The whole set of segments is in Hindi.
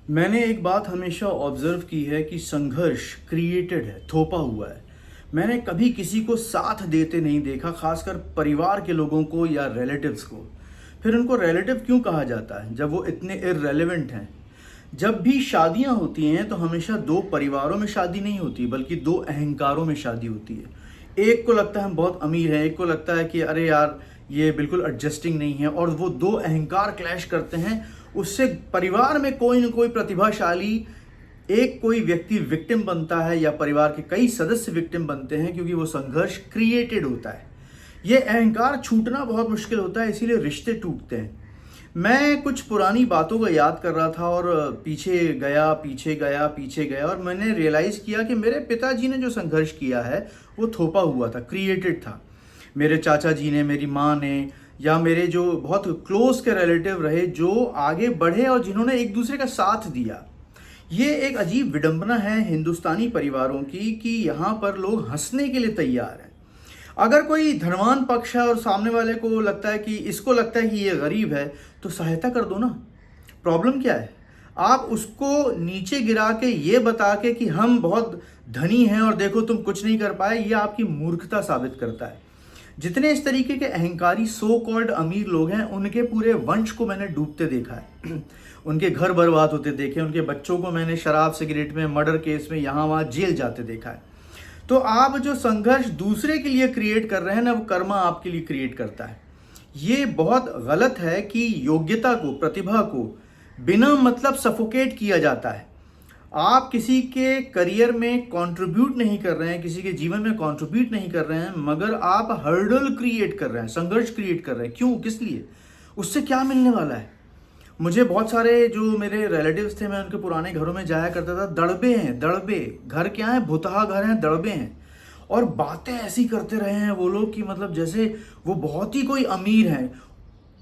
मैंने एक बात हमेशा ऑब्जर्व की है कि संघर्ष क्रिएटेड है, थोपा हुआ है। मैंने कभी किसी को साथ देते नहीं देखा, खासकर परिवार के लोगों को या रिलेटिव्स को। फिर उनको रिलेटिव क्यों कहा जाता है जब वो इतने इररेलेवेंट हैं? जब भी शादियां होती हैं तो हमेशा दो परिवारों में शादी नहीं होती, बल्कि दो अहंकारों में शादी होती है। एक को लगता है हम बहुत अमीर हैं, एक को लगता है कि अरे यार ये बिल्कुल एडजस्टिंग नहीं है, और वो दो अहंकार क्लैश करते हैं। उससे परिवार में कोई न कोई प्रतिभाशाली एक कोई व्यक्ति विक्टिम बनता है, या परिवार के कई सदस्य विक्टिम बनते हैं, क्योंकि वो संघर्ष क्रिएटेड होता है। ये अहंकार छूटना बहुत मुश्किल होता है, इसीलिए रिश्ते टूटते हैं। मैं कुछ पुरानी बातों को याद कर रहा था, और पीछे गया पीछे गया पीछे गया, और मैंने रियलाइज़ किया कि मेरे पिताजी ने जो संघर्ष किया है वो थोपा हुआ था, क्रिएटेड था। मेरे चाचा जी ने, मेरी माँ ने, या मेरे जो बहुत क्लोज के रिलेटिव रहे जो आगे बढ़े और जिन्होंने एक दूसरे का साथ दिया। ये एक अजीब विडंबना है हिंदुस्तानी परिवारों की कि यहाँ पर लोग हंसने के लिए तैयार हैं। अगर कोई धनवान पक्ष है और सामने वाले को लगता है कि इसको लगता है कि ये गरीब है, तो सहायता कर दो ना। प्रॉब्लम क्या है? आप उसको नीचे गिरा के ये बता के कि हम बहुत धनी हैं और देखो तुम कुछ नहीं कर पाए, ये आपकी मूर्खता साबित करता है। जितने इस तरीके के अहंकारी सो कॉल्ड अमीर लोग हैं, उनके पूरे वंश को मैंने डूबते देखा है। उनके घर बर्बाद होते देखे, उनके बच्चों को मैंने शराब सिगरेट में, मर्डर केस में यहाँ वहाँ जेल जाते देखा है। तो आप जो संघर्ष दूसरे के लिए क्रिएट कर रहे हैं ना, वो कर्मा आपके लिए क्रिएट करता है। ये बहुत गलत है कि योग्यता को, प्रतिभा को बिना मतलब सफोकेट किया जाता है। आप किसी के करियर में कंट्रीब्यूट नहीं कर रहे हैं, किसी के जीवन में कंट्रीब्यूट नहीं कर रहे हैं, मगर आप हर्डल क्रिएट कर रहे हैं, संघर्ष क्रिएट कर रहे हैं। क्यों? किस लिए? उससे क्या मिलने वाला है? मुझे बहुत सारे जो मेरे रिलेटिव्स थे, मैं उनके पुराने घरों में जाया करता था। दड़बे हैं, दड़बे। घर क्या है? भुतहा घर हैं, दड़बे हैं। और बातें ऐसी करते रहे हैं वो लोग कि मतलब जैसे वो बहुत ही कोई अमीर हैं।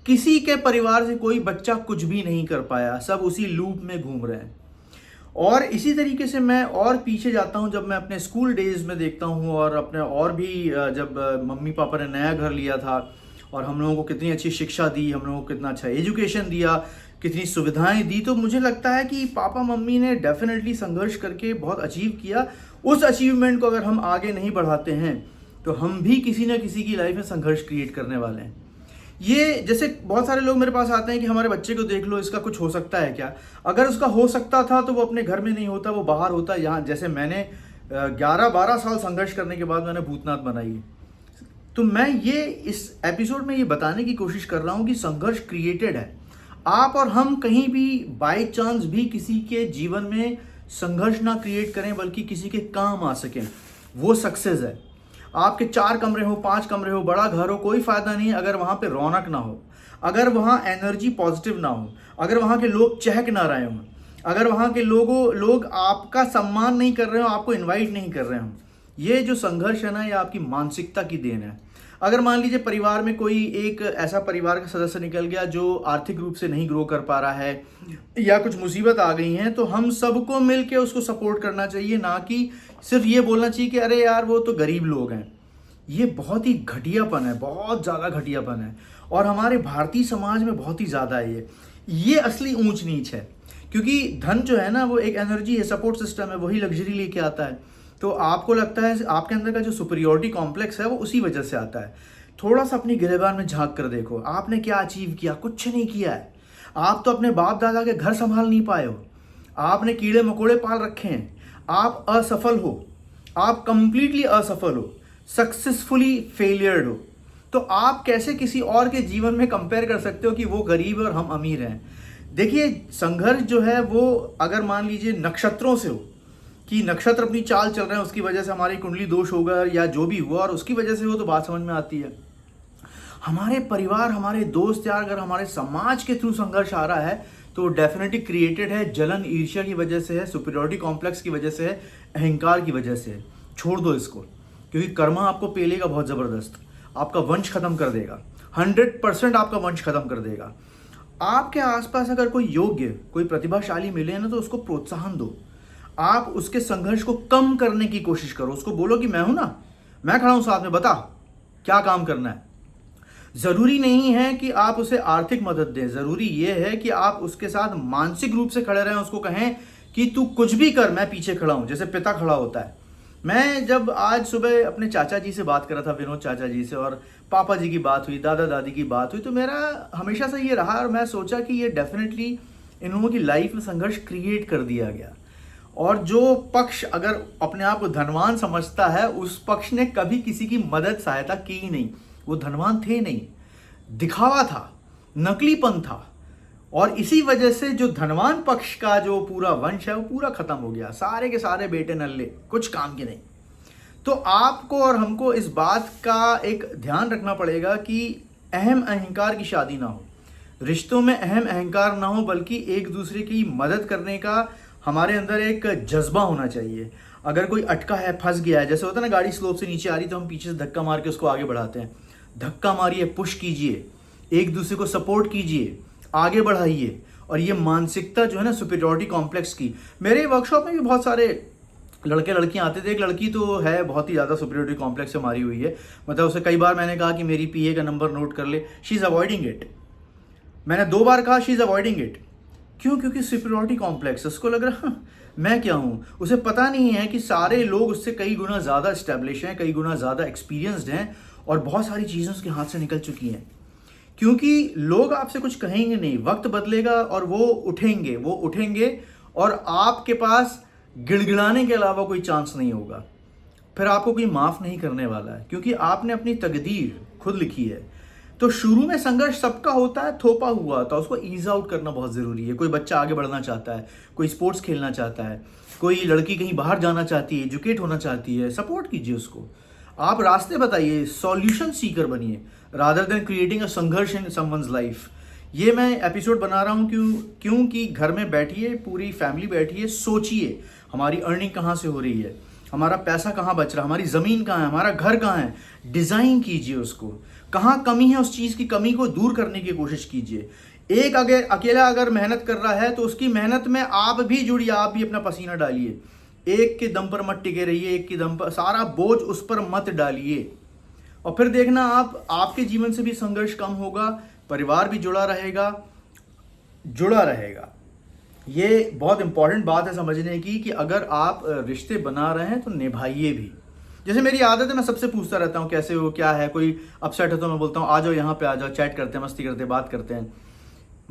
किसी के परिवार से कोई बच्चा कुछ भी नहीं कर पाया, सब उसी लूप में घूम रहे हैं। और इसी तरीके से मैं और पीछे जाता हूँ, जब मैं अपने स्कूल डेज में देखता हूँ, और अपने और भी जब मम्मी पापा ने नया घर लिया था और हम लोगों को कितनी अच्छी शिक्षा दी, हम लोगों को कितना अच्छा एजुकेशन दिया, कितनी सुविधाएं दी, तो मुझे लगता है कि पापा मम्मी ने डेफिनेटली संघर्ष करके बहुत अचीव किया। उस अचीवमेंट को अगर हम आगे नहीं बढ़ाते हैं तो हम भी किसी ना किसी की लाइफ में संघर्ष क्रिएट करने वाले हैं। ये जैसे बहुत सारे लोग मेरे पास आते हैं कि हमारे बच्चे को देख लो, इसका कुछ हो सकता है क्या? अगर उसका हो सकता था तो वो अपने घर में नहीं होता, वो बाहर होता। यहाँ जैसे मैंने 11-12 साल संघर्ष करने के बाद मैंने भूतनाथ बनाई है। तो मैं ये इस एपिसोड में ये बताने की कोशिश कर रहा हूँ कि संघर्ष क्रिएटेड है। आप और हम कहीं भी बाय चांस भी किसी के जीवन में संघर्ष ना क्रिएट करें, बल्कि किसी के काम आ सकें, वो सक्सेस है। आपके 4 कमरे हो, 5 कमरे हो, बड़ा घर हो, कोई फायदा नहीं अगर वहां पे रौनक ना हो, अगर वहां एनर्जी पॉजिटिव ना हो, अगर वहां के लोग चहक ना रहे हों, अगर वहां के लोग आपका सम्मान नहीं कर रहे हो, आपको इनवाइट नहीं कर रहे हो। ये जो संघर्ष है ना, ये आपकी मानसिकता की देन है। अगर मान लीजिए परिवार में कोई एक ऐसा परिवार का सदस्य निकल गया जो आर्थिक रूप से नहीं ग्रो कर पा रहा है, या कुछ मुसीबत आ गई है, तो हम सबको मिलके उसको सपोर्ट करना चाहिए, ना कि सिर्फ ये बोलना चाहिए कि अरे यार वो तो गरीब लोग हैं। ये बहुत ही घटियापन है, बहुत ज़्यादा घटियापन है, और हमारे भारतीय समाज में बहुत ही ज़्यादा है ये असली ऊंच नीच है। क्योंकि धन जो है ना, वो एक एनर्जी है, सपोर्ट सिस्टम है, वही लग्जरी लेके आता है। तो आपको लगता है आपके अंदर का जो सुपीरियोरिटी कॉम्प्लेक्स है वो उसी वजह से आता है। थोड़ा सा अपनी गिरेबान में झांक कर देखो, आपने क्या अचीव किया? कुछ नहीं किया है। आप तो अपने बाप दादा के घर संभाल नहीं पाए हो, आपने कीड़े मकोड़े पाल रखे हैं, आप असफल हो, आप कंप्लीटली असफल हो, सक्सेसफुली फेलियर्ड हो। तो आप कैसे किसी और के जीवन में कंपेयर कर सकते हो कि वो गरीब है और हम अमीर हैं? देखिए, संघर्ष जो है वो अगर मान लीजिए नक्षत्रों से हो, कि नक्षत्र अपनी चाल चल रहे हैं, उसकी वजह से हमारी कुंडली दोष होगा या जो भी हुआ, और उसकी वजह से हो, तो बात समझ में आती है। हमारे परिवार, हमारे दोस्त यार, अगर हमारे समाज के थ्रू संघर्ष आ रहा है तो डेफिनेटली क्रिएटेड है, जलन ईर्ष्या की वजह से है, सुपीरियोरिटी कॉम्प्लेक्स की वजह से है, अहंकार की वजह से है। छोड़ दो इसको, क्योंकि कर्मा आपको पेलेगा बहुत ज़बरदस्त, आपका वंश खत्म कर देगा, 100% आपका वंश खत्म कर देगा। आपके आसपास अगर कोई योग्य, कोई प्रतिभाशाली मिले ना, तो उसको प्रोत्साहन दो। आप उसके संघर्ष को कम करने की कोशिश करो, उसको बोलो कि मैं हूं ना, मैं खड़ा हूं साथ में, बता क्या काम करना है। ज़रूरी नहीं है कि आप उसे आर्थिक मदद दें, ज़रूरी ये है कि आप उसके साथ मानसिक रूप से खड़े रहें, उसको कहें कि तू कुछ भी कर, मैं पीछे खड़ा हूँ, जैसे पिता खड़ा होता है। मैं जब आज सुबह अपने चाचा जी से बात कर रहा था, विनोद चाचा जी से, और पापा जी की बात हुई, दादा दादी की बात हुई, तो मेरा हमेशा से ये रहा और मैं सोचा कि ये डेफिनेटली इन लोगों की लाइफ में संघर्ष क्रिएट कर दिया गया। और जो पक्ष अगर अपने आप को धनवान समझता है, उस पक्ष ने कभी किसी की मदद सहायता की ही नहीं। वो धनवान थे नहीं, दिखावा था, नकलीपन था। और इसी वजह से जो धनवान पक्ष का जो पूरा वंश है वो पूरा खत्म हो गया, सारे के सारे बेटे नल्ले, कुछ काम के नहीं। तो आपको और हमको इस बात का एक ध्यान रखना पड़ेगा कि अहम अहंकार की शादी ना हो, रिश्तों में अहम अहंकार ना हो, बल्कि एक दूसरे की मदद करने का हमारे अंदर एक जज्बा होना चाहिए। अगर कोई अटका है, फंस गया है, जैसे होता है ना, गाड़ी स्लोप से नीचे आ रही तो हम पीछे से धक्का मार के उसको आगे बढ़ाते हैं। धक्का मारिए, पुश कीजिए, एक दूसरे को सपोर्ट कीजिए, आगे बढ़ाइए। और ये मानसिकता जो है ना सुपीरियॉरिटी कॉम्प्लेक्स की, मेरे वर्कशॉप में भी बहुत सारे लड़के लड़कियां आते थे। एक लड़की तो है बहुत ही ज़्यादा सुपीरियॉरिटी कॉम्प्लेक्स से मारी हुई है, मतलब उसे कई बार मैंने कहा कि मेरी पीए का नंबर नोट कर ले, शी इज़ अवॉइडिंग इट। मैंने 2 बार कहा, शी इज़ अवॉइडिंग इट। क्यों? क्योंकि सुपीरियॉरिटी कॉम्प्लेक्स, उसको लग रहा मैं क्या हूँ। उसे पता नहीं है कि सारे लोग उससे कई गुना ज़्यादा इस्टेब्लिश हैं, कई गुना ज़्यादा एक्सपीरियंसड हैं और बहुत सारी चीज़ें उसके हाथ से निकल चुकी हैं। क्योंकि लोग आपसे कुछ कहेंगे नहीं, वक्त बदलेगा और वो उठेंगे और आपके पास गिड़गिड़ाने के अलावा कोई चांस नहीं होगा। फिर आपको कोई माफ़ नहीं करने वाला है, क्योंकि आपने अपनी तकदीर खुद लिखी है। तो शुरू में संघर्ष सबका होता है, थोपा हुआ होता है, उसको ईज आउट करना बहुत ज़रूरी है। कोई बच्चा आगे बढ़ना चाहता है, कोई स्पोर्ट्स खेलना चाहता है, कोई लड़की कहीं बाहर जाना चाहती है, एजुकेट होना चाहती है, सपोर्ट कीजिए उसको। आप रास्ते बताइए, सॉल्यूशन सीकर बनिए, रादर देन क्रिएटिंग अ संघर्ष इन समवन्स लाइफ। ये मैं एपिसोड बना रहा हूँ क्योंकि घर में बैठिए, पूरी फैमिली बैठिए, सोचिए हमारी अर्निंग कहाँ से हो रही है, हमारा पैसा कहाँ बच रहा है, हमारी ज़मीन कहाँ है, हमारा घर कहाँ है, डिज़ाइन कीजिए उसको। कहाँ कमी है, उस चीज़ की कमी को दूर करने की कोशिश कीजिए। एक अकेला अगर मेहनत कर रहा है तो उसकी मेहनत में आप भी जुड़िए, आप भी अपना पसीना डालिए। एक के दम पर मत टिके रहिए, एक के दम पर सारा बोझ उस पर मत डालिए। और फिर देखना आपके जीवन से भी संघर्ष कम होगा, परिवार भी जुड़ा रहेगा। ये बहुत इंपॉर्टेंट बात है समझने की कि अगर आप रिश्ते बना रहे हैं तो निभाइए भी। जैसे मेरी आदत है, मैं सबसे पूछता रहता हूँ कैसे हो, क्या है, कोई अपसेट है तो मैं बोलता हूँ आ जाओ यहाँ पे, आ जाओ, चैट करते हैं, मस्ती करते हैं, बात करते हैं।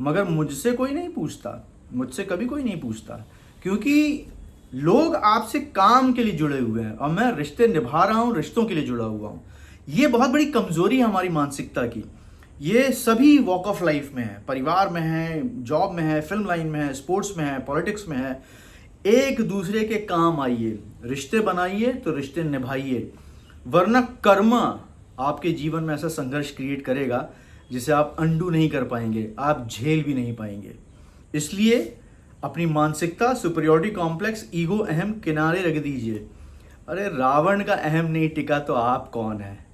मगर मुझसे कोई नहीं पूछता, मुझसे कभी कोई नहीं पूछता, क्योंकि लोग आपसे काम के लिए जुड़े हुए हैं और मैं रिश्ते निभा रहा हूँ, रिश्तों के लिए जुड़ा हुआ हूँ। ये बहुत बड़ी कमजोरी है हमारी मानसिकता की। ये सभी वॉक ऑफ लाइफ में है, परिवार में है, जॉब में है, फिल्म लाइन में है, स्पोर्ट्स में है, पॉलिटिक्स में है। एक दूसरे के काम आइए, रिश्ते बनाइए तो रिश्ते निभाइए, वरना कर्म आपके जीवन में ऐसा संघर्ष क्रिएट करेगा जिसे आप अंडू नहीं कर पाएंगे, आप झेल भी नहीं पाएंगे। इसलिए अपनी मानसिकता, सुपीरियॉरिटी कॉम्प्लेक्स, ईगो, अहम किनारे रख दीजिए। अरे रावण का अहम नहीं टिका तो आप कौन है।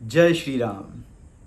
जय श्री राम।